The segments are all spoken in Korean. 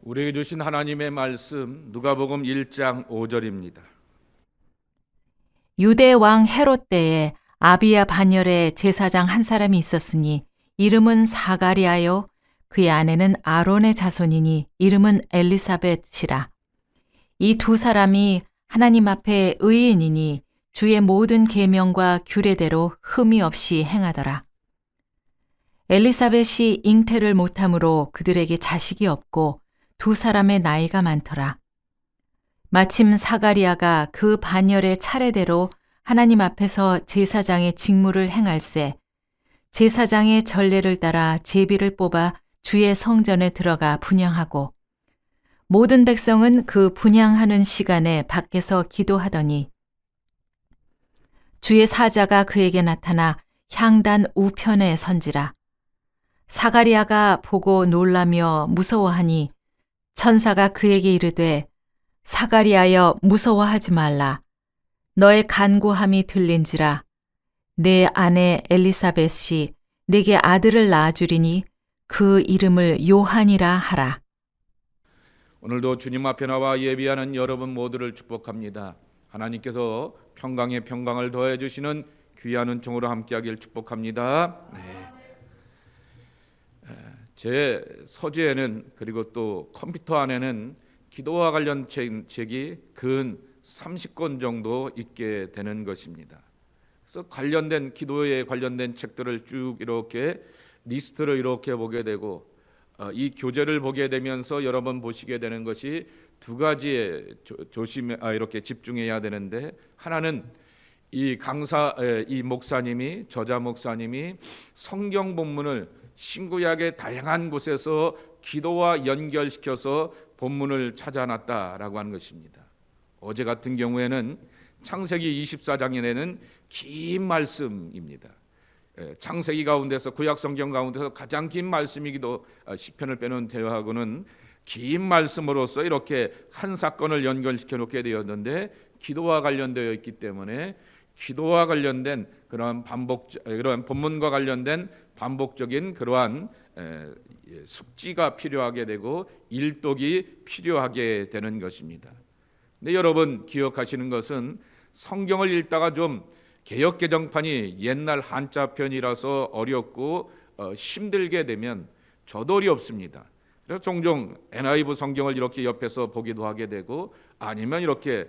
우리에게 주신 하나님의 말씀 누가복음 1장 5절입니다. 유대 왕 헤롯 때에 아비야 반열에 제사장 한 사람이 있었으니 이름은 사가리아요 그의 아내는 아론의 자손이니 이름은 엘리사벳이라. 이 두 사람이 하나님 앞에 의인이니 주의 모든 계명과 규례대로 흠이 없이 행하더라. 엘리사벳이 잉태를 못함으로 그들에게 자식이 없고 두 사람의 나이가 많더라. 마침 사가리아가 그 반열의 차례대로 하나님 앞에서 제사장의 직무를 행할세 제사장의 전례를 따라 제비를 뽑아 주의 성전에 들어가 분향하고 모든 백성은 그 분향하는 시간에 밖에서 기도하더니 주의 사자가 그에게 나타나 향단 우편에 선지라. 사가리아가 보고 놀라며 무서워하니 천사가 그에게 이르되 사가리아여 무서워하지 말라. 너의 간구함이 들린지라. 내 아내 엘리사벳이 네게 아들을 낳아주리니 그 이름을 요한이라 하라. 오늘도 주님 앞에 나와 예비하는 여러분 모두를 축복합니다. 하나님께서 평강에 평강을 더해 주시는 귀한 은총으로 함께하길 축복합니다. 제 서재에는 그리고 또 컴퓨터 안에는 기도와 관련 책이 근 30권 정도 있게 되는 것입니다. 그래서 관련된 기도에 관련된 책들을 쭉 이렇게 리스트를 이렇게 보게 되고 이 교재를 보게 되면서 여러 번 보시게 되는 것이 두 가지에 이렇게 집중해야 되는데, 하나는 이 목사님이 저자 목사님이 성경 본문을 신구약의 다양한 곳에서 기도와 연결시켜서 본문을 찾아놨다라고 하는 것입니다. 어제 같은 경우에는 창세기 24장에는 긴 말씀입니다. 창세기 가운데서 구약 성경 가운데서 가장 긴 말씀이기도 시편을 빼놓은 대화하고는 긴 말씀으로서 이렇게 한 사건을 연결시켜 놓게 되었는데, 기도와 관련되어 있기 때문에 기도와 관련된 그러한 본문과 관련된 반복적인 그러한 숙지가 필요하게 되고 일독이 필요하게 되는 것입니다. 근데 여러분 기억하시는 것은 성경을 읽다가 좀 개역 개정판이 옛날 한자편이라서 어렵고 힘들게 되면 저도 어렵습니다. 그래서 종종 NIV 성경을 이렇게 옆에서 보기도 하게 되고 아니면 이렇게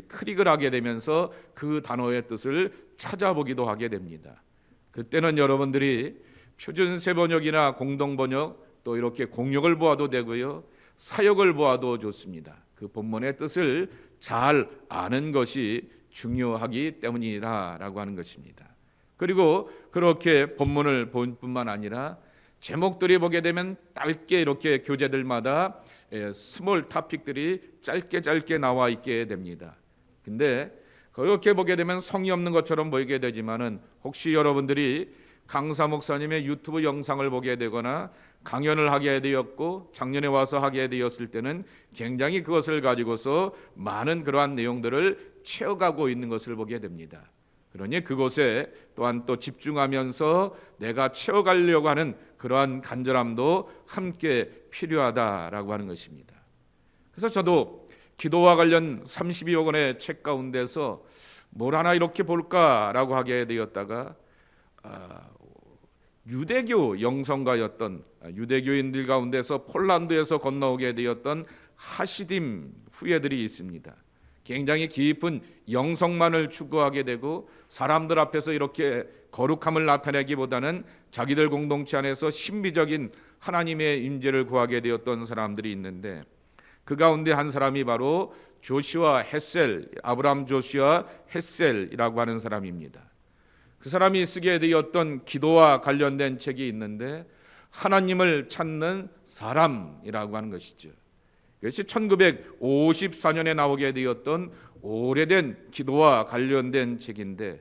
클릭을 하게 되면서 그 단어의 뜻을 찾아보기도 하게 됩니다. 그때는 여러분들이 표준세 번역이나 공동 번역 또 이렇게 공역을 보아도 되고요, 사역을 보아도 좋습니다. 그 본문의 뜻을 잘 아는 것이 중요하기 때문이라고 하는 것입니다. 그리고 그렇게 본문을 볼 뿐만 아니라 제목들이 보게 되면 짧게 이렇게 교재들마다 스몰 토픽들이 짧게 나와 있게 됩니다. 근데 그렇게 보게 되면 성의 없는 것처럼 보이게 되지만은 혹시 여러분들이 강사 목사님의 유튜브 영상을 보게 되거나 강연을 하게 되었고 작년에 와서 하게 되었을 때는 굉장히 그것을 가지고서 많은 그러한 내용들을 채워가고 있는 것을 보게 됩니다. 그러니 그곳에 또한 또 집중하면서 내가 채워가려고 하는 그러한 간절함도 함께 필요하다라고 하는 것입니다. 그래서 저도 기도와 관련 32여 권의 책 가운데서 뭘 하나 이렇게 볼까라고 하게 되었다가 유대교 영성가였던 유대교인들 가운데서 폴란드에서 건너오게 되었던 하시딤 후예들이 있습니다. 굉장히 깊은 영성만을 추구하게 되고 사람들 앞에서 이렇게 거룩함을 나타내기보다는 자기들 공동체 안에서 신비적인 하나님의 임재를 구하게 되었던 사람들이 있는데, 그 가운데 한 사람이 바로 조슈아 헷셀, 아브라함 조슈아 헷셀이라고 하는 사람입니다. 그 사람이 쓰게 되었던 기도와 관련된 책이 있는데 하나님을 찾는 사람이라고 하는 것이죠. 그것이 1954년에 나오게 되었던 오래된 기도와 관련된 책인데,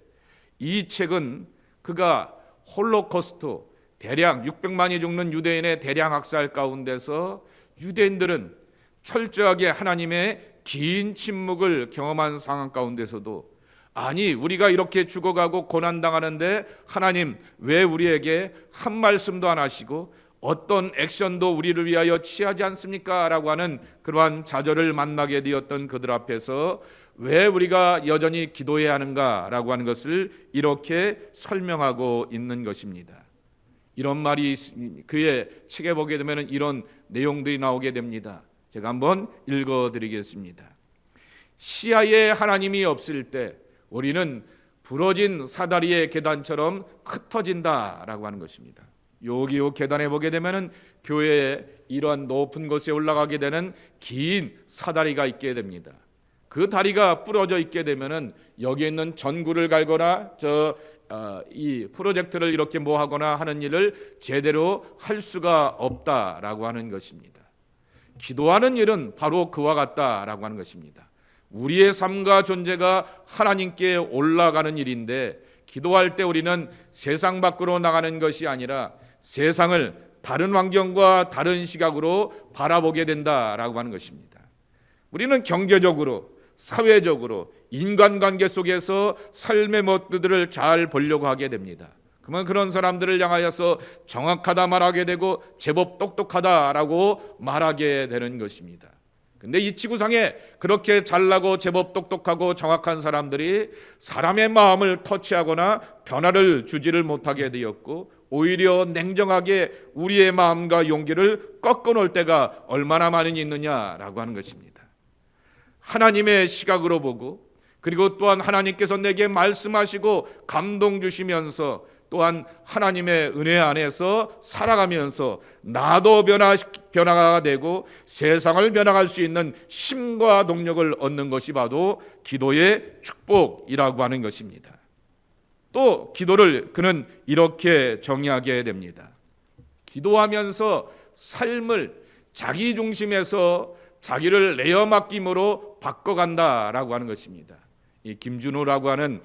이 책은 그가 홀로코스트 대량 600만이 죽는 유대인의 대량 학살 가운데서 유대인들은 철저하게 하나님의 긴 침묵을 경험한 상황 가운데서도 아니 우리가 이렇게 죽어가고 고난당하는데 하나님 왜 우리에게 한 말씀도 안 하시고 어떤 액션도 우리를 위하여 취하지 않습니까? 라고 하는 그러한 좌절을 만나게 되었던 그들 앞에서 왜 우리가 여전히 기도해야 하는가? 라고 하는 것을 이렇게 설명하고 있는 것입니다. 이런 말이 그의 책에 보게 되면 이런 내용들이 나오게 됩니다. 제가 한번 읽어드리겠습니다. 시야에 하나님이 없을 때 우리는 부러진 사다리의 계단처럼 흩어진다라고 하는 것입니다. 여기 계단에 보게 되면은 교회에 이러한 높은 곳에 올라가게 되는 긴 사다리가 있게 됩니다. 그 다리가 부러져 있게 되면은 여기에 있는 전구를 갈거나 이 프로젝트를 이렇게 뭐 하거나 하는 일을 제대로 할 수가 없다라고 하는 것입니다. 기도하는 일은 바로 그와 같다라고 하는 것입니다. 우리의 삶과 존재가 하나님께 올라가는 일인데 기도할 때 우리는 세상 밖으로 나가는 것이 아니라 세상을 다른 환경과 다른 시각으로 바라보게 된다라고 하는 것입니다. 우리는 경제적으로, 사회적으로, 인간관계 속에서 삶의 모드들을 잘 보려고 하게 됩니다. 그러면 그런 사람들을 향하여서 정확하다 말하게 되고 제법 똑똑하다라고 말하게 되는 것입니다. 근데 이 지구상에 그렇게 잘나고 제법 똑똑하고 정확한 사람들이 사람의 마음을 터치하거나 변화를 주지를 못하게 되었고 오히려 냉정하게 우리의 마음과 용기를 꺾어놓을 때가 얼마나 많이 있느냐라고 하는 것입니다. 하나님의 시각으로 보고 그리고 또한 하나님께서 내게 말씀하시고 감동 주시면서 또한 하나님의 은혜 안에서 살아가면서 나도 변화가 되고 세상을 변화할 수 있는 힘과 동력을 얻는 것이 바로 기도의 축복이라고 하는 것입니다. 또 기도를 그는 이렇게 정의하게 됩니다. 기도하면서 삶을 자기 중심에서 자기를 내어 맡김으로 바꿔간다라고 하는 것입니다. 이 김준호라고 하는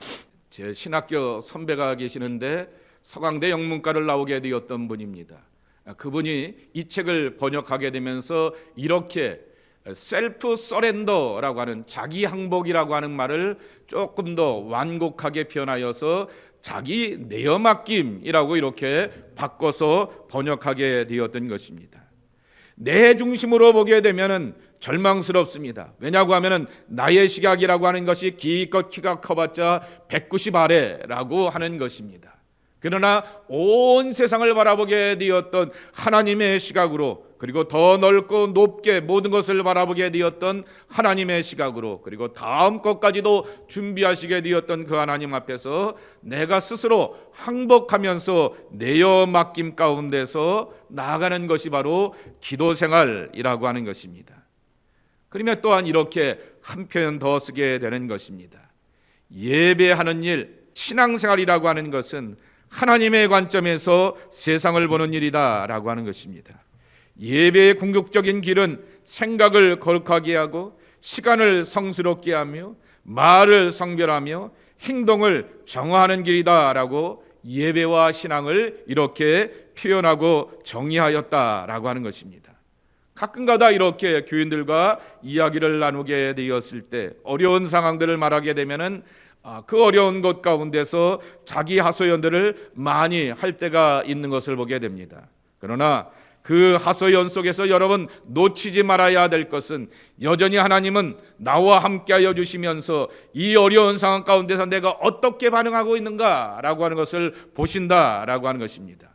제 신학교 선배가 계시는데 서강대 영문과를 나오게 되었던 분입니다. 그분이 이 책을 번역하게 되면서 이렇게 셀프 서렌더라고 하는 자기 항복이라고 하는 말을 조금 더 완곡하게 표현하여서 자기 내어 맡김이라고 이렇게 바꿔서 번역하게 되었던 것입니다. 내 중심으로 보게 되면은 절망스럽습니다. 왜냐고 하면은 나의 시각이라고 하는 것이 기껏 키가 커봤자 190 아래라고 하는 것입니다. 그러나 온 세상을 바라보게 되었던 하나님의 시각으로 그리고 더 넓고 높게 모든 것을 바라보게 되었던 하나님의 시각으로 그리고 다음 것까지도 준비하시게 되었던 그 하나님 앞에서 내가 스스로 항복하면서 내어 맡김 가운데서 나아가는 것이 바로 기도 생활이라고 하는 것입니다. 그러면 또한 이렇게 한 표현 더 쓰게 되는 것입니다. 예배하는 일, 신앙생활이라고 하는 것은 하나님의 관점에서 세상을 보는 일이다라고 하는 것입니다. 예배의 궁극적인 길은 생각을 거룩하게 하고 시간을 성스럽게 하며 말을 성별하며 행동을 정화하는 길이다라고 예배와 신앙을 이렇게 표현하고 정의하였다라고 하는 것입니다. 가끔가다 이렇게 교인들과 이야기를 나누게 되었을 때 어려운 상황들을 말하게 되면은 그 어려운 것 가운데서 자기 하소연들을 많이 할 때가 있는 것을 보게 됩니다. 그러나 그 하소연 속에서 여러분 놓치지 말아야 될 것은 여전히 하나님은 나와 함께하여 주시면서 이 어려운 상황 가운데서 내가 어떻게 반응하고 있는가라고 하는 것을 보신다라고 하는 것입니다.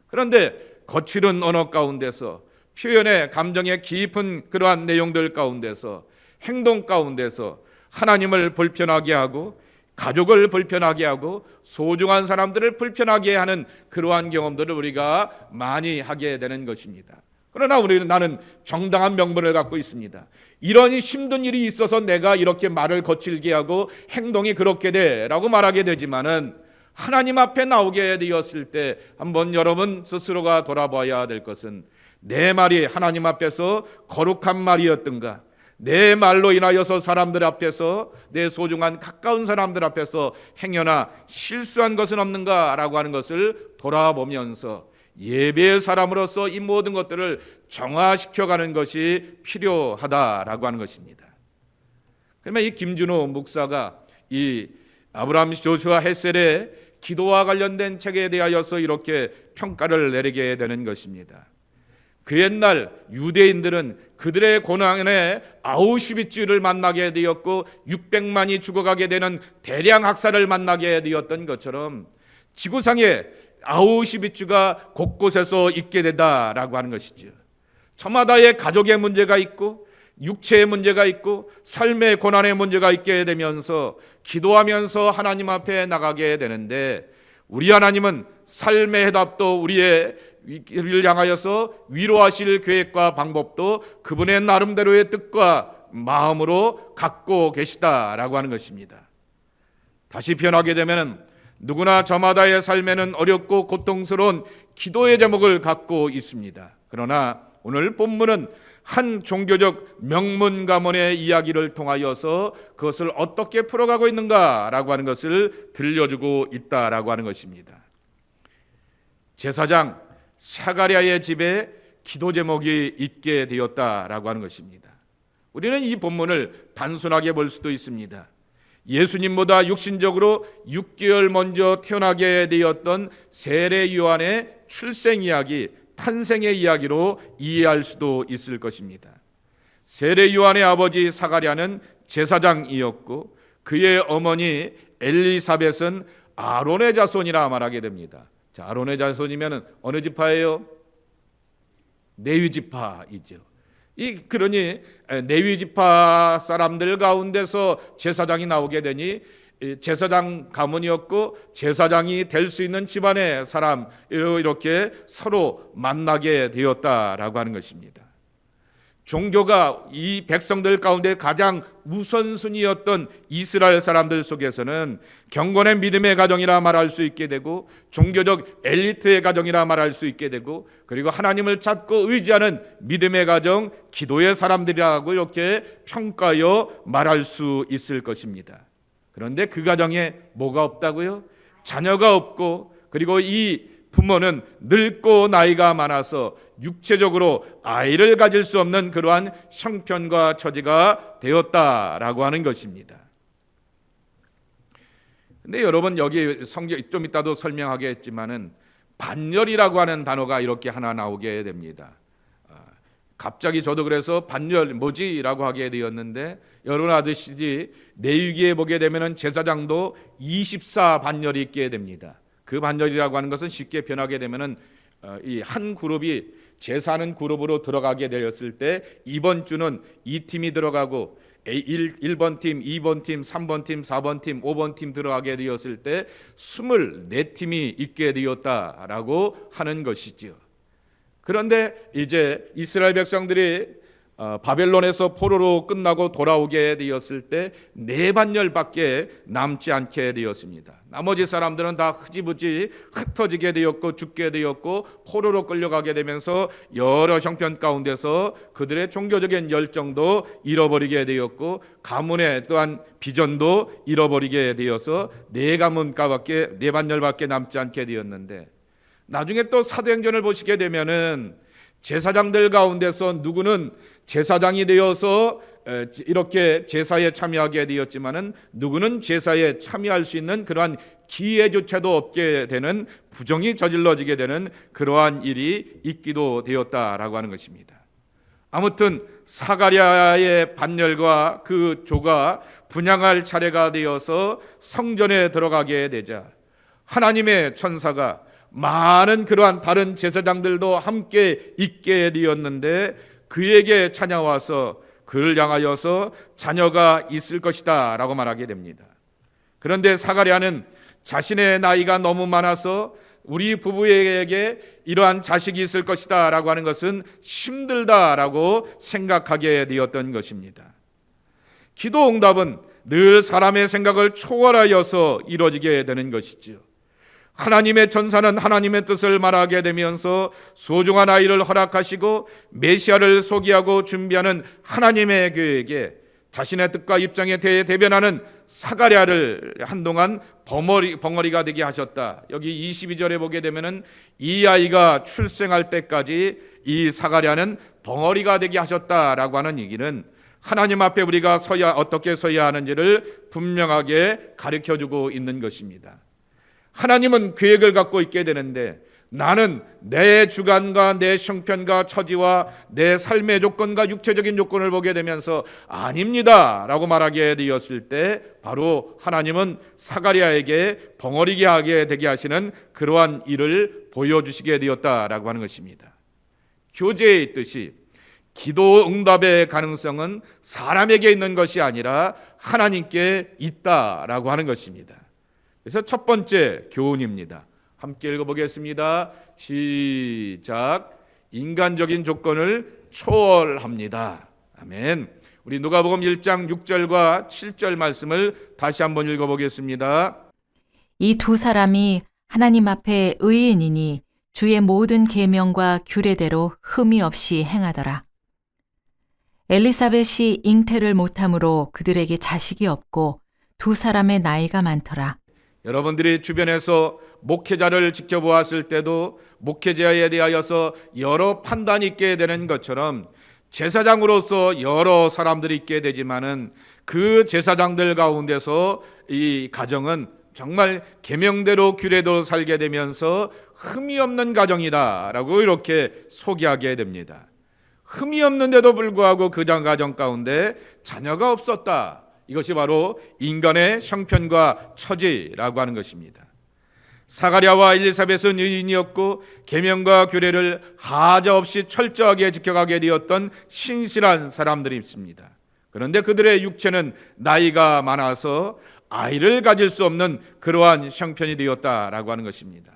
그런데 거칠은 언어 가운데서 표현의 감정의 깊은 그러한 내용들 가운데서 행동 가운데서 하나님을 불편하게 하고 가족을 불편하게 하고 소중한 사람들을 불편하게 하는 그러한 경험들을 우리가 많이 하게 되는 것입니다. 그러나 나는 정당한 명분을 갖고 있습니다. 이런 힘든 일이 있어서 내가 이렇게 말을 거칠게 하고 행동이 그렇게 돼라고 말하게 되지만은 하나님 앞에 나오게 되었을 때 한번 여러분 스스로가 돌아봐야 될 것은 내 말이 하나님 앞에서 거룩한 말이었던가, 내 말로 인하여서 사람들 앞에서 내 소중한 가까운 사람들 앞에서 행여나 실수한 것은 없는가라고 하는 것을 돌아보면서 예배의 사람으로서 이 모든 것들을 정화시켜가는 것이 필요하다라고 하는 것입니다. 그러면 이 김준호 목사가 이 아브라함 조슈아 헬셀의 기도와 관련된 책에 대하여서 이렇게 평가를 내리게 되는 것입니다. 그 옛날 유대인들은 그들의 고난에 아우슈비츠를 만나게 되었고 600만이 죽어가게 되는 대량 학살을 만나게 되었던 것처럼 지구상에 아우슈비츠가 곳곳에서 있게 된다라고 하는 것이죠. 저마다의 가족의 문제가 있고 육체의 문제가 있고 삶의 고난의 문제가 있게 되면서 기도하면서 하나님 앞에 나가게 되는데, 우리 하나님은 삶의 해답도 우리를 향하여서 위로하실 계획과 방법도 그분의 나름대로의 뜻과 마음으로 갖고 계시다라고 하는 것입니다. 다시 표현하게 되면 누구나 저마다의 삶에는 어렵고 고통스러운 기도의 제목을 갖고 있습니다. 그러나 오늘 본문은 한 종교적 명문 가문의 이야기를 통하여서 그것을 어떻게 풀어가고 있는가라고 하는 것을 들려주고 있다라고 하는 것입니다. 제사장 사가랴의 집에 기도 제목이 있게 되었다라고 하는 것입니다. 우리는 이 본문을 단순하게 볼 수도 있습니다. 예수님보다 육신적으로 6개월 먼저 태어나게 되었던 세례 요한의 출생 이야기, 탄생의 이야기로 이해할 수도 있을 것입니다. 세례 요한의 아버지 사가랴는 제사장이었고 그의 어머니 엘리사벳은 아론의 자손이라 말하게 됩니다. 자, 아론의 자손이면 어느 지파예요? 레위 지파이죠. 그러니 레위 지파 사람들 가운데서 제사장이 나오게 되니 제사장 가문이었고 제사장이 될 수 있는 집안의 사람, 이렇게 서로 만나게 되었다라고 하는 것입니다. 종교가 이 백성들 가운데 가장 우선순위였던 이스라엘 사람들 속에서는 경건의 믿음의 가정이라 말할 수 있게 되고 종교적 엘리트의 가정이라 말할 수 있게 되고 그리고 하나님을 찾고 의지하는 믿음의 가정, 기도의 사람들이라고 이렇게 평가하여 말할 수 있을 것입니다. 그런데 그 가정에 뭐가 없다고요? 자녀가 없고, 그리고 이 부모는 늙고 나이가 많아서 육체적으로 아이를 가질 수 없는 그러한 형편과 처지가 되었다라고 하는 것입니다. 근데 여러분, 여기 성경 좀 이따도 설명하겠지만은 반열이라고 하는 단어가 이렇게 하나 나오게 됩니다. 갑자기 저도 그래서 반열 뭐지라고 하게 되었는데, 여러분 아시듯이 내위기에 보게 되면은 제사장도 24반열이 있게 됩니다. 그 반열이라고 하는 것은 쉽게 변하게 되면은 이 한 그룹이 제사하는 그룹으로 들어가게 되었을 때 이번 주는 이 팀이 들어가고 1번 팀, 2번 팀, 3번 팀, 4번 팀, 5번 팀 들어가게 되었을 때 24팀이 있게 되었다라고 하는 것이지요. 그런데 이제 이스라엘 백성들이 바벨론에서 포로로 끝나고 돌아오게 되었을 때 4반열밖에 남지 않게 되었습니다. 나머지 사람들은 다 흐지부지 흩어지게 되었고 죽게 되었고 포로로 끌려가게 되면서 여러 형편 가운데서 그들의 종교적인 열정도 잃어버리게 되었고 가문의 또한 비전도 잃어버리게 되어서 4반열밖에 남지 않게 되었는데, 나중에 또 사도행전을 보시게 되면은 제사장들 가운데서 누구는 제사장이 되어서 이렇게 제사에 참여하게 되었지만은 누구는 제사에 참여할 수 있는 그러한 기회조차도 없게 되는, 부정이 저질러지게 되는 그러한 일이 있기도 되었다라고 하는 것입니다. 아무튼 사가랴의 반열과 그 조가 분향할 차례가 되어서 성전에 들어가게 되자 하나님의 천사가 많은 그러한 다른 제사장들도 함께 있게 되었는데 그에게 찾아와서 그를 향하여서 자녀가 있을 것이다 라고 말하게 됩니다. 그런데 사가랴는 자신의 나이가 너무 많아서 우리 부부에게 이러한 자식이 있을 것이다 라고 하는 것은 힘들다라고 생각하게 되었던 것입니다. 기도 응답은 늘 사람의 생각을 초월하여서 이루어지게 되는 것이지요. 하나님의 천사는 하나님의 뜻을 말하게 되면서 소중한 아이를 허락하시고 메시아를 소개하고 준비하는 하나님의 계획에 자신의 뜻과 입장에 대해 대변하는 사가랴를 한동안 벙어리가 되게 하셨다. 여기 22절에 보게 되면은 이 아이가 출생할 때까지 이 사가랴는 벙어리가 되게 하셨다라고 하는 얘기는 하나님 앞에 우리가 어떻게 서야 하는지를 분명하게 가르쳐주고 있는 것입니다. 하나님은 계획을 갖고 있게 되는데 나는 내 주관과 내 형편과 처지와 내 삶의 조건과 육체적인 조건을 보게 되면서 아닙니다 라고 말하게 되었을 때 바로 하나님은 사가랴에게 벙어리게 하게 되게 하시는 그러한 일을 보여주시게 되었다라고 하는 것입니다. 교제에 있듯이 기도 응답의 가능성은 사람에게 있는 것이 아니라 하나님께 있다라고 하는 것입니다. 그래서 첫 번째 교훈입니다. 함께 읽어보겠습니다. 시작. 인간적인 조건을 초월합니다. 아멘. 우리 누가복음 1장 6절과 7절 말씀을 다시 한번 읽어보겠습니다. 이 두 사람이 하나님 앞에 의인이니 주의 모든 계명과 규례대로 흠이 없이 행하더라. 엘리사벳이 잉태를 못함으로 그들에게 자식이 없고 두 사람의 나이가 많더라. 여러분들이 주변에서 목회자를 지켜보았을 때도 목회자에 대하여서 여러 판단이 있게 되는 것처럼 제사장으로서 여러 사람들이 있게 되지만은 그 제사장들 가운데서 이 가정은 정말 계명대로 규례대로 살게 되면서 흠이 없는 가정이다라고 이렇게 소개하게 됩니다. 흠이 없는데도 불구하고 그 가정 가운데 자녀가 없었다. 이것이 바로 인간의 형편과 처지라고 하는 것입니다. 사가랴와 엘리사벳은 의인이었고 계명과 규례를 하자 없이 철저하게 지켜가게 되었던 신실한 사람들이 있습니다. 그런데 그들의 육체는 나이가 많아서 아이를 가질 수 없는 그러한 형편이 되었다라고 하는 것입니다.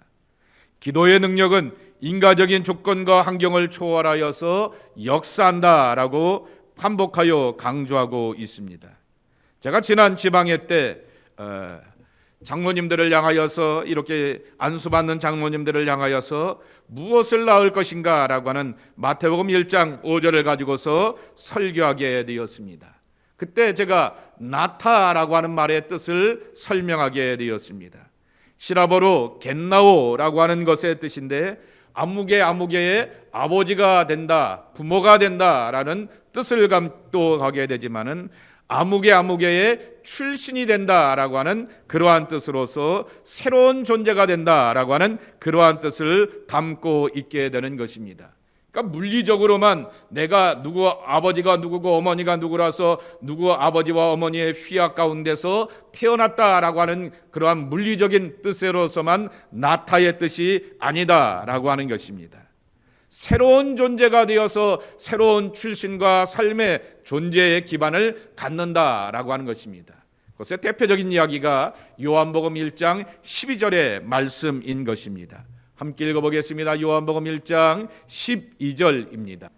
기도의 능력은 인간적인 조건과 환경을 초월하여서 역사한다라고 반복하여 강조하고 있습니다. 제가 지난 지방회 때 장로님들을 향하여서 이렇게 안수받는 장로님들을 향하여서 무엇을 낳을 것인가 라고 하는 마태복음 1장 5절을 가지고서 설교하게 되었습니다. 그때 제가 나타라고 하는 말의 뜻을 설명하게 되었습니다. 시라버로 겟나오라고 하는 것의 뜻인데 아무개의 아버지가 된다, 부모가 된다라는 뜻을 감독하게 되지만은 아무개의 출신이 된다라고 하는 그러한 뜻으로서 새로운 존재가 된다라고 하는 그러한 뜻을 담고 있게 되는 것입니다. 그러니까 물리적으로만 내가 누구 아버지가 누구고 어머니가 누구라서 누구 아버지와 어머니의 휘약 가운데서 태어났다라고 하는 그러한 물리적인 뜻으로서만 나타의 뜻이 아니다라고 하는 것입니다. 새로운 존재가 되어서 새로운 출신과 삶의 존재의 기반을 갖는다라고 하는 것입니다. 그것의 대표적인 이야기가 요한복음 1장 12절의 말씀인 것입니다. 함께 읽어보겠습니다. 요한복음 1장 12절입니다.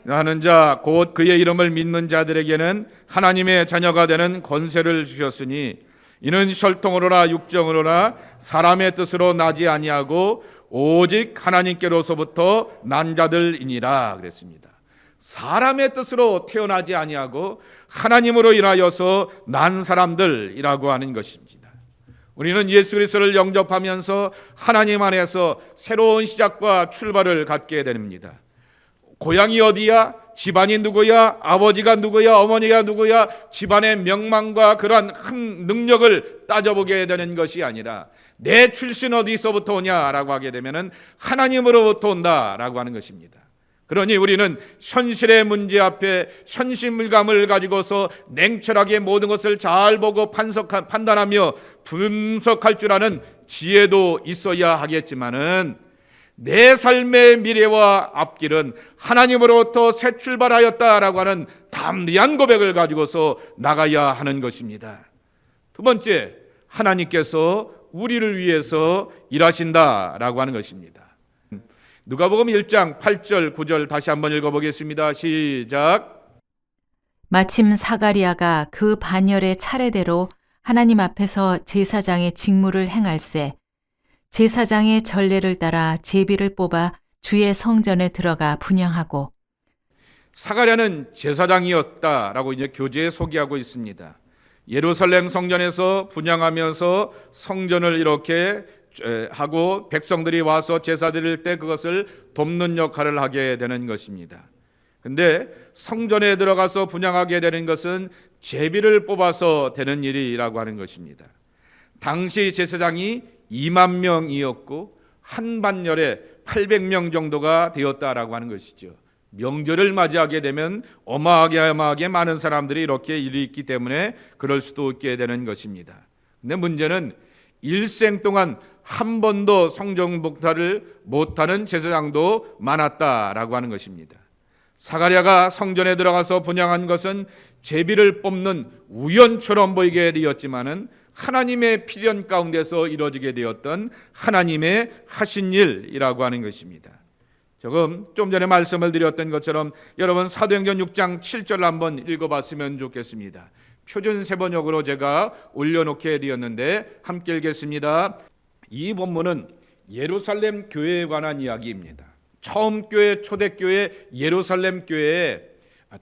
하는 자 곧 그의 이름을 믿는 자들에게는 하나님의 자녀가 되는 권세를 주셨으니 이는 혈통으로나 육정으로나 사람의 뜻으로 나지 아니하고 오직 하나님께로서부터 난 자들이니라 그랬습니다. 사람의 뜻으로 태어나지 아니하고 하나님으로 인하여서 난 사람들이라고 하는 것입니다. 우리는 예수 그리스도를 영접하면서 하나님 안에서 새로운 시작과 출발을 갖게 됩니다. 고향이 어디야? 집안이 누구야? 아버지가 누구야? 어머니가 누구야? 집안의 명망과 그러한 큰 능력을 따져보게 되는 것이 아니라 내 출신 어디서부터 오냐라고 하게 되면은 하나님으로부터 온다라고 하는 것입니다. 그러니 우리는 현실의 문제 앞에 현실감을 가지고서 냉철하게 모든 것을 잘 보고 판단하며 분석할 줄 아는 지혜도 있어야 하겠지만은 내 삶의 미래와 앞길은 하나님으로부터 새 출발하였다라고 하는 담대한 고백을 가지고서 나가야 하는 것입니다. 두 번째, 하나님께서 우리를 위해서 일하신다라고 하는 것입니다. 누가복음 1장 8절 9절 다시 한번 읽어보겠습니다. 시작. 마침 사가리아가 그 반열의 차례대로 하나님 앞에서 제사장의 직무를 행할세 제사장의 전례를 따라 제비를 뽑아 주의 성전에 들어가 분향하고. 사가랴는 제사장이었다라고 이제 교재에 소개하고 있습니다. 예루살렘 성전에서 분향하면서 성전을 이렇게 하고 백성들이 와서 제사 드릴 때 그것을 돕는 역할을 하게 되는 것입니다. 근데 성전에 들어가서 분향하게 되는 것은 제비를 뽑아서 되는 일이라고 하는 것입니다. 당시 제사장이 2만 명이었고 한 반열에 800명 정도가 되었다라고 하는 것이죠. 명절을 맞이하게 되면 어마어마하게 많은 사람들이 이렇게 일이 있기 때문에 그럴 수도 있게 되는 것입니다. 근데 문제는 일생 동안 한 번도 성전 봉사를 못하는 제사장도 많았다라고 하는 것입니다. 사가랴가 성전에 들어가서 분향한 것은 제비를 뽑는 우연처럼 보이게 되었지만은 하나님의 필연 가운데서 이루어지게 되었던 하나님의 하신 일이라고 하는 것입니다. 조금 좀 전에 말씀을 드렸던 것처럼 여러분 사도행전 6장 7절 한번 읽어봤으면 좋겠습니다. 표준 세번역으로 제가 올려놓게 되었는데 함께 읽겠습니다. 이 본문은 예루살렘 교회에 관한 이야기입니다. 처음 교회, 초대교회 예루살렘 교회에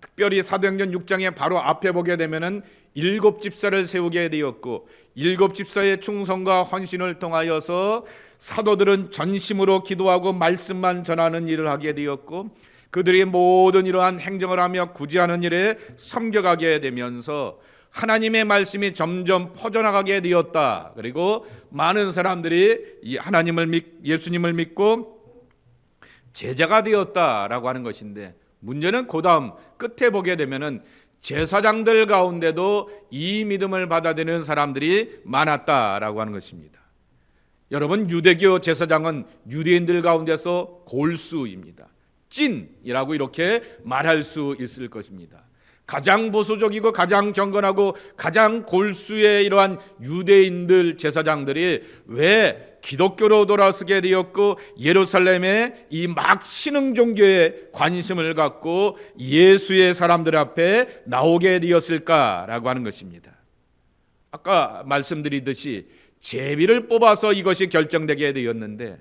특별히 사도행전 6장의 바로 앞에 보게 되면은 7집사를 세우게 되었고 7집사의 충성과 헌신을 통하여서 사도들은 전심으로 기도하고 말씀만 전하는 일을 하게 되었고 그들이 모든 이러한 행정을 하며 구제하는 일에 섬겨가게 되면서 하나님의 말씀이 점점 퍼져나가게 되었다. 그리고 많은 사람들이 이 예수님을 믿고 제자가 되었다라고 하는 것인데 문제는 그 다음 끝에 보게 되면은 제사장들 가운데도 이 믿음을 받아들이는 사람들이 많았다라고 하는 것입니다. 여러분 유대교 제사장은 유대인들 가운데서 골수입니다. 찐이라고 이렇게 말할 수 있을 것입니다. 가장 보수적이고 가장 경건하고 가장 골수의 이러한 유대인들 제사장들이 왜 기독교로 돌아서게 되었고 예루살렘에 이 막 신흥 종교에 관심을 갖고 예수의 사람들 앞에 나오게 되었을까라고 하는 것입니다. 아까 말씀드리듯이 제비를 뽑아서 이것이 결정되게 되었는데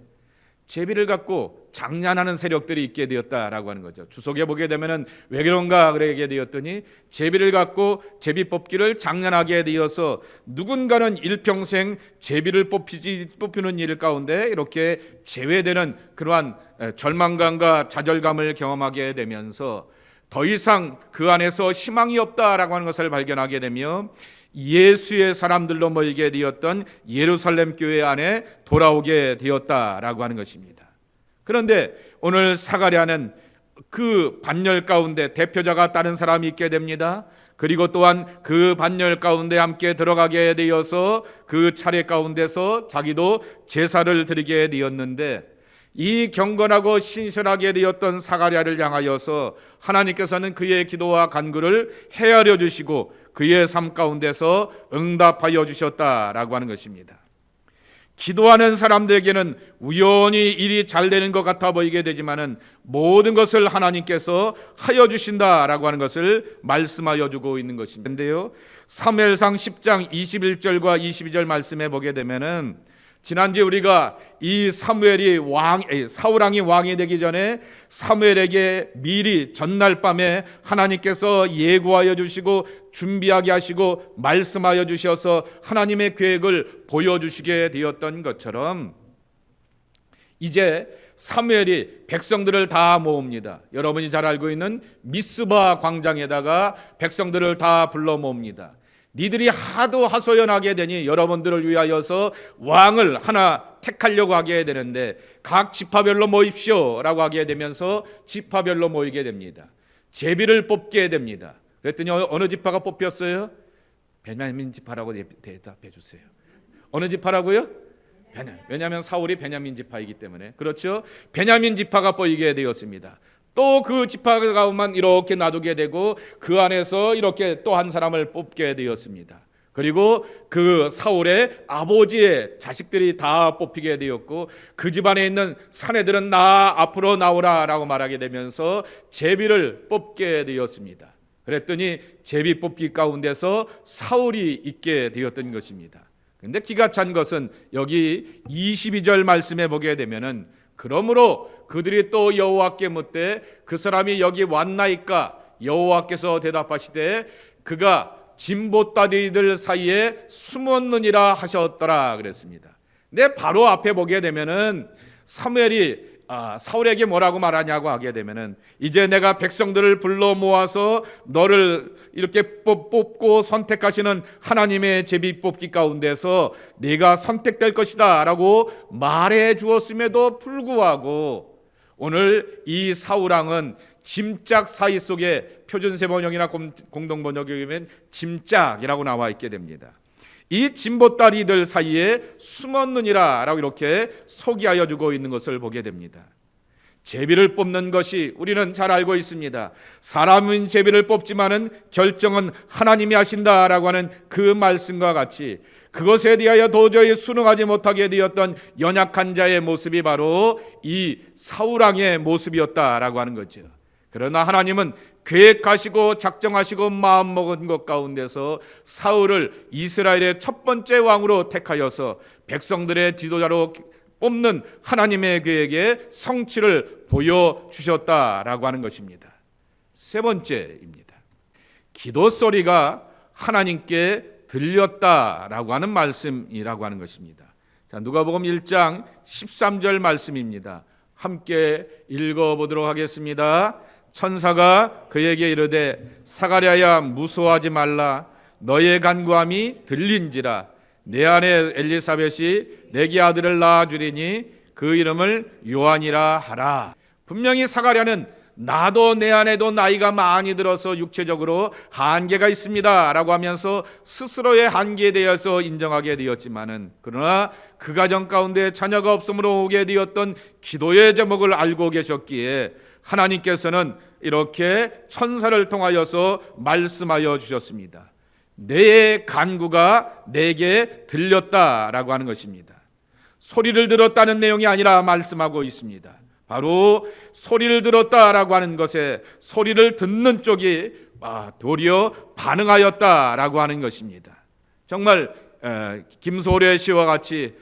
제비를 갖고 장난하는 세력들이 있게 되었다라고 하는 거죠. 주석에 보게 되면은 왜 그런가 그러게 되었더니 제비를 갖고 제비 뽑기를 장난하게 되어서 누군가는 일평생 제비를 뽑히는 일 가운데 이렇게 제외되는 그러한 절망감과 좌절감을 경험하게 되면서 더 이상 그 안에서 희망이 없다라고 하는 것을 발견하게 되며 예수의 사람들로 모이게 되었던 예루살렘 교회 안에 돌아오게 되었다라고 하는 것입니다. 그런데 오늘 사가랴는 그 반열 가운데 대표자가 다른 사람이 있게 됩니다. 그리고 또한 그 반열 가운데 함께 들어가게 되어서 그 차례 가운데서 자기도 제사를 드리게 되었는데 이 경건하고 신실하게 되었던 사가랴를 향하여서 하나님께서는 그의 기도와 간구를 헤아려 주시고 그의 삶 가운데서 응답하여 주셨다라고 하는 것입니다. 기도하는 사람들에게는 우연히 일이 잘 되는 것 같아 보이게 되지만은 모든 것을 하나님께서 하여 주신다라고 하는 것을 말씀하여 주고 있는 것입니다. 그런데요, 사무엘상 10장 21절과 22절 말씀에 보게 되면은 지난주에 우리가 이 사울 왕이 왕이 되기 전에 사무엘에게 미리 전날 밤에 하나님께서 예고하여 주시고 준비하게 하시고 말씀하여 주셔서 하나님의 계획을 보여주시게 되었던 것처럼 이제 사무엘이 백성들을 다 모읍니다. 여러분이 잘 알고 있는 미스바 광장에다가 백성들을 다 불러 모읍니다. 니들이 하도 하소연하게 되니 여러분들을 위하여서 왕을 하나 택하려고 하게 되는데 각 지파별로 모입시오 라고 하게 되면서 지파별로 모이게 됩니다. 제비를 뽑게 됩니다. 그랬더니 어느 지파가 뽑혔어요? 베냐민 지파라고 대답해 주세요. 어느 지파라고요? 왜냐하면 사울이 베냐민 지파이기 때문에 그렇죠. 베냐민 지파가 뽑히게 되었습니다. 또 그 지파 가운데만 이렇게 놔두게 되고 그 안에서 이렇게 또 한 사람을 뽑게 되었습니다. 그리고 그 사울의 아버지의 자식들이 다 뽑히게 되었고 그 집안에 있는 사내들은 나 앞으로 나오라라고 말하게 되면서 제비를 뽑게 되었습니다. 그랬더니 제비 뽑기 가운데서 사울이 있게 되었던 것입니다. 그런데 기가 찬 것은 여기 22절 말씀에 보게 되면은 그러므로 그들이 또 여호와께 묻되 그 사람이 여기 왔나이까? 여호와께서 대답하시되 그가 진보따리들 사이에 숨었느니라 하셨더라 그랬습니다. 근데 바로 앞에 보게 되면은 사무엘이 사울에게 뭐라고 말하냐고 하게 되면은, 이제 내가 백성들을 불러 모아서 너를 이렇게 뽑고 선택하시는 하나님의 제비 뽑기 가운데서 네가 선택될 것이다 라고 말해 주었음에도 불구하고 오늘 이 사울왕은 짐짝 사이 속에, 표준세 번역이나 공동 번역이면 짐짝이라고 나와 있게 됩니다. 이 진보다리들 사이에 숨었느니라 라고 이렇게 소개하여 주고 있는 것을 보게 됩니다. 제비를 뽑는 것이 우리는 잘 알고 있습니다. 사람은 제비를 뽑지만은 결정은 하나님이 하신다라고 하는 그 말씀과 같이 그것에 대하여 도저히 순응하지 못하게 되었던 연약한 자의 모습이 바로 이 사울왕의 모습이었다라고 하는 거죠. 그러나 하나님은 계획하시고 작정하시고 마음먹은 것 가운데서 사울을 이스라엘의 첫 번째 왕으로 택하여서 백성들의 지도자로 뽑는 하나님의 계획에 성취를 보여주셨다라고 하는 것입니다. 세 번째입니다. 기도 소리가 하나님께 들렸다라고 하는 말씀이라고 하는 것입니다. 자, 누가복음 1장 13절 말씀입니다. 함께 읽어보도록 하겠습니다. 천사가 그에게 이르되 사가랴야 무서워하지 말라. 너의 간구함이 들린지라. 내 아내 엘리사벳이 내게 아들을 낳아주리니 그 이름을 요한이라 하라. 분명히 사가랴는 나도 내 아내도 나이가 많이 들어서 육체적으로 한계가 있습니다 라고 하면서 스스로의 한계에 대해서 인정하게 되었지만은, 그러나 그 가정 가운데 자녀가 없음으로 오게 되었던 기도의 제목을 알고 계셨기에 하나님께서는 이렇게 천사를 통하여서 말씀하여 주셨습니다. 내 간구가 내게 들렸다라고 하는 것입니다. 소리를 들었다는 내용이 아니라 말씀하고 있습니다. 바로 소리를 들었다라고 하는 것에 소리를 듣는 쪽이 도리어 반응하였다라고 하는 것입니다. 정말 김소래 씨와 같이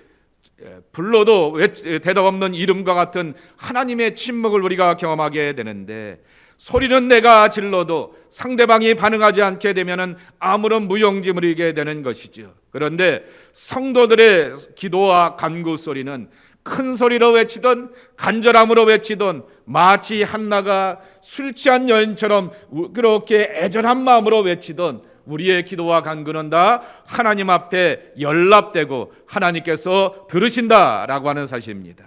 불러도 대답 없는 이름과 같은 하나님의 침묵을 우리가 경험하게 되는데, 소리는 내가 질러도 상대방이 반응하지 않게 되면 아무런 무용지물이게 되는 것이죠. 그런데 성도들의 기도와 간구 소리는 큰 소리로 외치던 간절함으로 외치던 마치 한나가 술 취한 여인처럼 그렇게 애절한 마음으로 외치던 우리의 기도와 간구는 다 하나님 앞에 연락되고 하나님께서 들으신다라고 하는 사실입니다.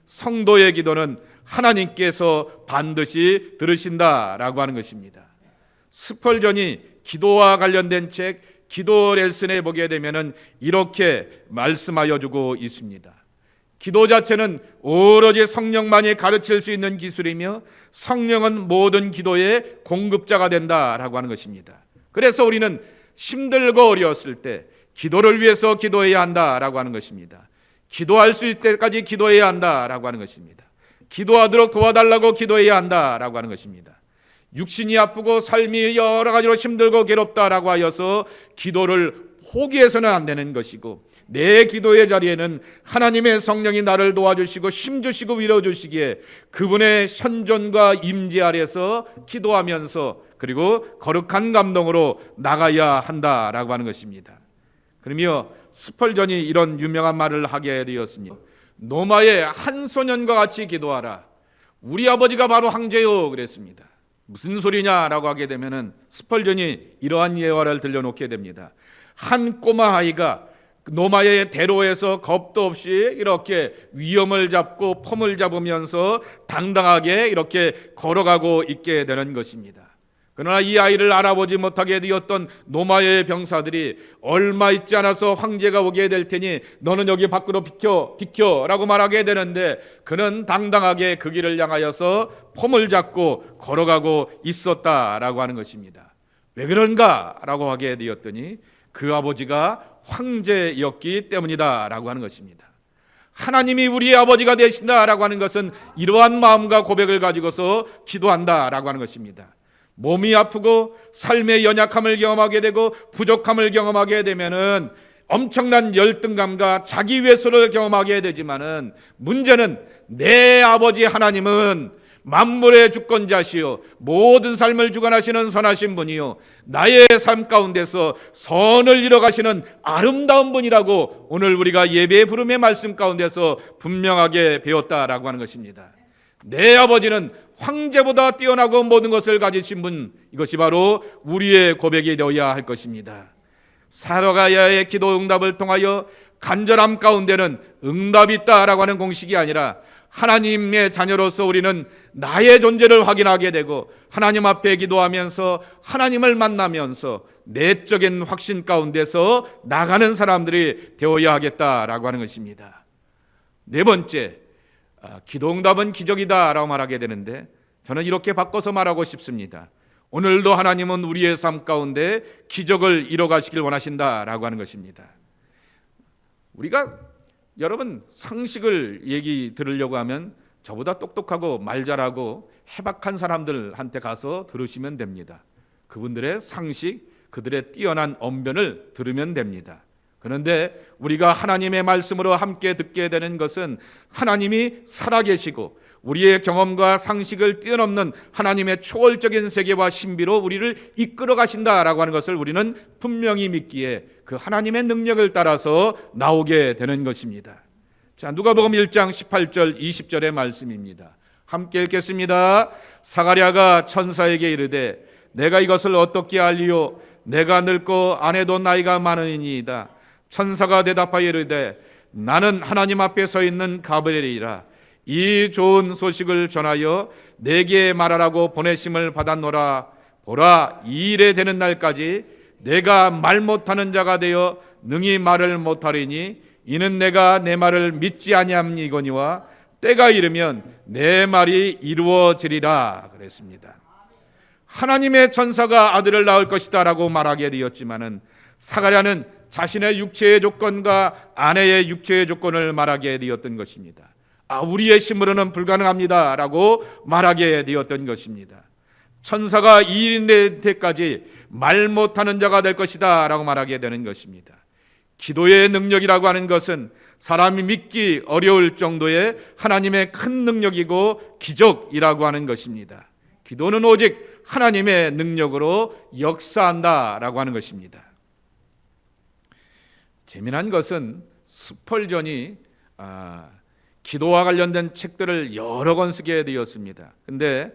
성도의 기도는 하나님께서 반드시 들으신다라고 하는 것입니다. 스펄전이 기도와 관련된 책 기도 레슨에 보게 되면은 이렇게 말씀하여 주고 있습니다. 기도 자체는 오로지 성령만이 가르칠 수 있는 기술이며 성령은 모든 기도의 공급자가 된다라고 하는 것입니다. 그래서 우리는 힘들고 어려웠을 때 기도를 위해서 기도해야 한다라고 하는 것입니다. 기도할 수 있을 때까지 기도해야 한다라고 하는 것입니다. 기도하도록 도와달라고 기도해야 한다라고 하는 것입니다. 육신이 아프고 삶이 여러 가지로 힘들고 괴롭다라고 하여서 기도를 포기해서는 안 되는 것이고, 내 기도의 자리에는 하나님의 성령이 나를 도와주시고 힘주시고 위로주시기에 그분의 현존과 임재 아래서 기도하면서 그리고 거룩한 감동으로 나가야 한다라고 하는 것입니다. 그러며 스펄전이 이런 유명한 말을 하게 되었습니다. 노마의 한 소년과 같이 기도하라. 우리 아버지가 바로 황제요 그랬습니다. 무슨 소리냐라고 하게 되면은 스펄전이 이러한 예화를 들려놓게 됩니다. 한 꼬마 아이가 노마의 대로에서 겁도 없이 이렇게 위험을 잡고 폼을 잡으면서 당당하게 이렇게 걸어가고 있게 되는 것입니다. 그러나 이 아이를 알아보지 못하게 되었던 노마의 병사들이 얼마 있지 않아서 황제가 오게 될 테니 너는 여기 밖으로 비켜 라고 말하게 되는데, 그는 당당하게 그 길을 향하여서 폼을 잡고 걸어가고 있었다라고 하는 것입니다. 왜 그런가 라고 하게 되었더니 그 아버지가 황제였기 때문이다라고 하는 것입니다. 하나님이 우리의 아버지가 되신다라고 하는 것은 이러한 마음과 고백을 가지고서 기도한다라고 하는 것입니다. 몸이 아프고 삶의 연약함을 경험하게 되고 부족함을 경험하게 되면은 엄청난 열등감과 자기 외소를 경험하게 되지만은, 문제는 내 아버지 하나님은 만물의 주권자시요 모든 삶을 주관하시는 선하신 분이요 나의 삶 가운데서 선을 이뤄가시는 아름다운 분이라고 오늘 우리가 예배의 부름의 말씀 가운데서 분명하게 배웠다라고 하는 것입니다. 내 아버지는 황제보다 뛰어나고 모든 것을 가지신 분, 이것이 바로 우리의 고백이 되어야 할 것입니다. 사라야의 기도 응답을 통하여 간절함 가운데는 응답이 있다라고 하는 공식이 아니라 하나님의 자녀로서 우리는 나의 존재를 확인하게 되고 하나님 앞에 기도하면서 하나님을 만나면서 내적인 확신 가운데서 나가는 사람들이 되어야 하겠다라고 하는 것입니다. 네 번째, 기도 응답은 기적이다라고 말하게 되는데 저는 이렇게 바꿔서 말하고 싶습니다. 오늘도 하나님은 우리의 삶 가운데 기적을 이뤄가시길 원하신다라고 하는 것입니다. 우리가 여러분 상식을 얘기 들으려고 하면 저보다 똑똑하고 말 잘하고 해박한 사람들한테 가서 들으시면 됩니다. 그분들의 상식, 그들의 뛰어난 언변을 들으면 됩니다. 그런데 우리가 하나님의 말씀으로 함께 듣게 되는 것은 하나님이 살아계시고 우리의 경험과 상식을 뛰어넘는 하나님의 초월적인 세계와 신비로 우리를 이끌어 가신다라고 하는 것을 우리는 분명히 믿기에 그 하나님의 능력을 따라서 나오게 되는 것입니다. 자, 누가복음 1장 18절 20절의 말씀입니다. 함께 읽겠습니다. 사가랴가 천사에게 이르되 내가 이것을 어떻게 알리요? 내가 늙고 아내도 나이가 많으니이다. 천사가 대답하여 이르되 나는 하나님 앞에 서 있는 가브리엘이라. 이 좋은 소식을 전하여 내게 말하라고 보내심을 받았노라. 보라, 이 일에 되는 날까지 내가 말 못하는 자가 되어 능히 말을 못하리니 이는 내가 내 말을 믿지 아니함이거니와 때가 이르면 내 말이 이루어지리라 그랬습니다. 하나님의 천사가 아들을 낳을 것이다 라고 말하게 되었지만은 사가랴는 자신의 육체의 조건과 아내의 육체의 조건을 말하게 되었던 것입니다. 우리의 힘으로는 불가능합니다 라고 말하게 되었던 것입니다. 천사가 이 일이 될 때까지 말 못하는 자가 될 것이다 라고 말하게 되는 것입니다. 기도의 능력이라고 하는 것은 사람이 믿기 어려울 정도의 하나님의 큰 능력이고 기적이라고 하는 것입니다. 기도는 오직 하나님의 능력으로 역사한다라고 하는 것입니다. 재미난 것은 스펄전이 기도와 관련된 책들을 여러 권 쓰게 되었습니다. 근데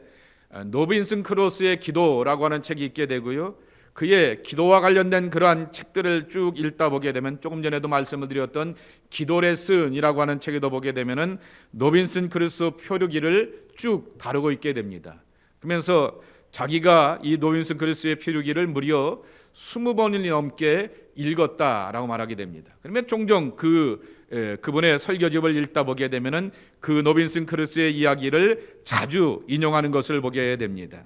노빈슨 크로스의 기도라고 하는 책이 있게 되고요. 그의 기도와 관련된 그러한 책들을 쭉 읽다 보게 되면 조금 전에도 말씀을 드렸던 기도 레슨이라고 하는 책에도 보게 되면은 노빈슨 크루소 표류기를 쭉 다루고 있게 됩니다. 그러면서 자기가 이 노빈슨 크루소의 표류기를 무려 20번이 넘게 읽었다라고 말하게 됩니다. 그러면 종종 그분의 설교집을 읽다 보게 되면은 그 노빈슨 크루소의 이야기를 자주 인용하는 것을 보게 됩니다.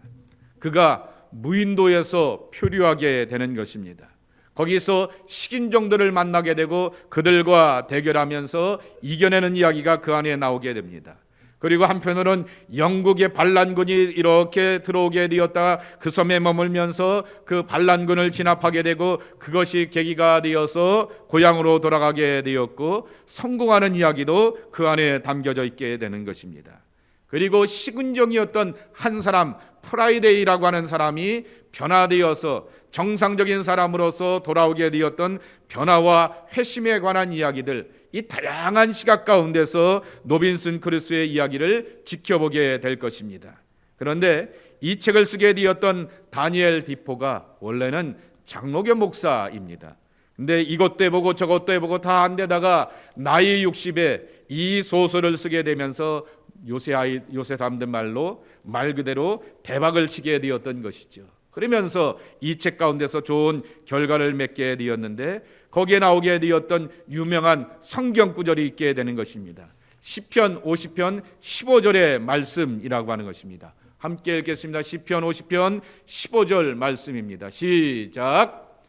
그가 무인도에서 표류하게 되는 것입니다. 거기서 식인종들을 만나게 되고 그들과 대결하면서 이겨내는 이야기가 그 안에 나오게 됩니다. 그리고 한편으로는 영국의 반란군이 이렇게 들어오게 되었다가 그 섬에 머물면서 그 반란군을 진압하게 되고 그것이 계기가 되어서 고향으로 돌아가게 되었고 성공하는 이야기도 그 안에 담겨져 있게 되는 것입니다. 그리고 식은종이었던 한 사람 프라이데이라고 하는 사람이 변화되어서 정상적인 사람으로서 돌아오게 되었던 변화와 회심에 관한 이야기들, 이 다양한 시각 가운데서 노빈슨 크루소의 이야기를 지켜보게 될 것입니다. 그런데 이 책을 쓰게 되었던 다니엘 디포가 원래는 장로교 목사입니다. 근데 이것도 해보고 저것도 해보고 다 안 되다가 나이 60에 이 소설을 쓰게 되면서 요새 사람들 말로 말 그대로 대박을 치게 되었던 것이죠. 그러면서 이 책 가운데서 좋은 결과를 맺게 되었는데 거기에 나오게 되었던 유명한 성경 구절이 있게 되는 것입니다. 시편 50편 15절의 말씀이라고 하는 것입니다. 함께 읽겠습니다. 시편 50편 15절 말씀입니다. 시작.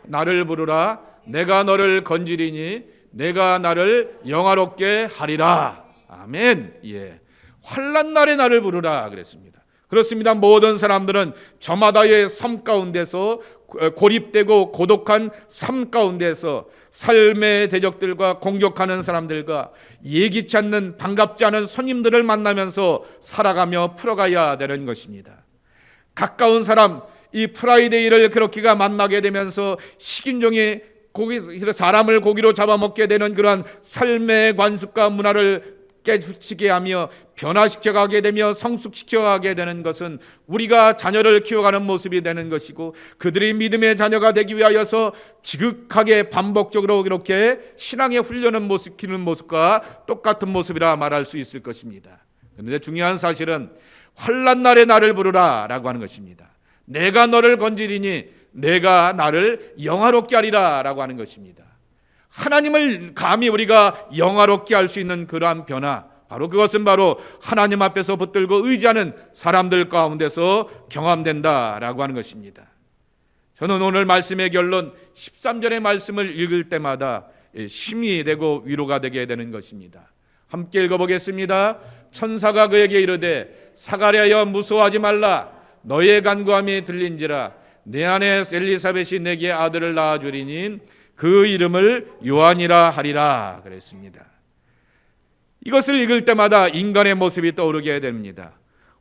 나를 부르라 내가 너를 건지리니 내가 나를 영화롭게 하리라. 아멘. 예. 환난 날에 나를 부르라 그랬습니다. 그렇습니다. 모든 사람들은 저마다의 삶 가운데서 고립되고 고독한 삶 가운데서 삶의 대적들과 공격하는 사람들과 예기치 않는 반갑지 않은 손님들을 만나면서 살아가며 풀어가야 되는 것입니다. 가까운 사람, 이 프라이데이를 그렇게가 만나게 되면서 식인종이 사람을 고기로 잡아먹게 되는 그러한 삶의 관습과 문화를 깨우치게 하며 변화시켜가게 되며 성숙시켜가게 되는 것은 우리가 자녀를 키워가는 모습이 되는 것이고, 그들이 믿음의 자녀가 되기 위하여서 지극하게 반복적으로 이렇게 신앙의 훈련을 시키는 모습과 똑같은 모습이라 말할 수 있을 것입니다. 그런데 중요한 사실은 환난 날에 나를 부르라 라고 하는 것입니다. 내가 너를 건지리니 내가 나를 영화롭게 하리라 라고 하는 것입니다. 하나님을 감히 우리가 영화롭게 할 수 있는 그러한 변화, 바로 그것은 바로 하나님 앞에서 붙들고 의지하는 사람들 가운데서 경험된다라고 하는 것입니다. 저는 오늘 말씀의 결론 13절의 말씀을 읽을 때마다 힘이 되고 위로가 되게 되는 것입니다. 함께 읽어보겠습니다. 천사가 그에게 이르되 사가랴여 무서워하지 말라. 너의 간구함이 들린지라. 내 아내 엘리사벳이 내게 아들을 낳아주리니 그 이름을 요한이라 하리라 그랬습니다. 이것을 읽을 때마다 인간의 모습이 떠오르게 됩니다.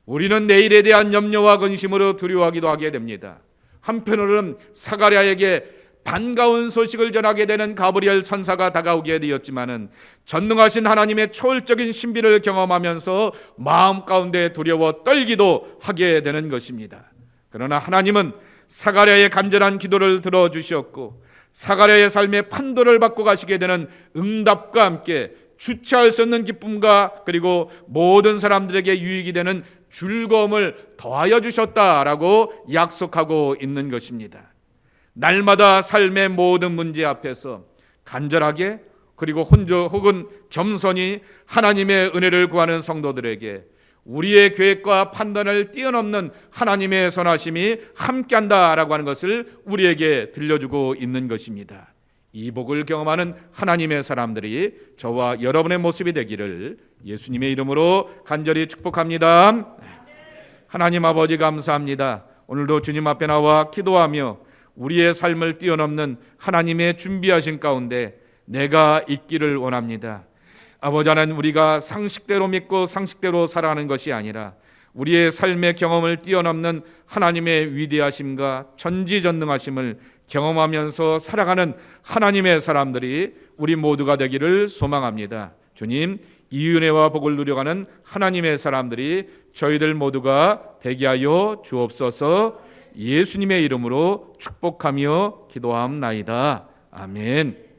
우리는 내일에 대한 염려와 근심으로 두려워하기도 하게 됩니다. 한편으로는 사가랴에게 반가운 소식을 전하게 되는 가브리엘 천사가 다가오게 되었지만은 전능하신 하나님의 초월적인 신비를 경험하면서 마음 가운데 두려워 떨기도 하게 되는 것입니다. 그러나 하나님은 사가랴의 간절한 기도를 들어주셨고 사가랴의 삶의 판도를 받고 가시게 되는 응답과 함께 주체할 수 없는 기쁨과 그리고 모든 사람들에게 유익이 되는 즐거움을 더하여 주셨다라고 약속하고 있는 것입니다. 날마다 삶의 모든 문제 앞에서 간절하게 그리고 혹은 겸손히 하나님의 은혜를 구하는 성도들에게 우리의 계획과 판단을 뛰어넘는 하나님의 선하심이 함께한다라고 하는 것을 우리에게 들려주고 있는 것입니다. 이 복을 경험하는 하나님의 사람들이 저와 여러분의 모습이 되기를 예수님의 이름으로 간절히 축복합니다. 하나님 아버지 감사합니다. 오늘도 주님 앞에 나와 기도하며 우리의 삶을 뛰어넘는 하나님의 준비하신 가운데 내가 있기를 원합니다. 아버지 하나님, 우리가 상식대로 믿고 상식대로 살아가는 것이 아니라 우리의 삶의 경험을 뛰어넘는 하나님의 위대하심과 전지전능하심을 경험하면서 살아가는 하나님의 사람들이 우리 모두가 되기를 소망합니다. 주님, 이 은혜와 복을 누려가는 하나님의 사람들이 저희들 모두가 되게 하여 주옵소서. 예수님의 이름으로 축복하며 기도함나이다. 아멘.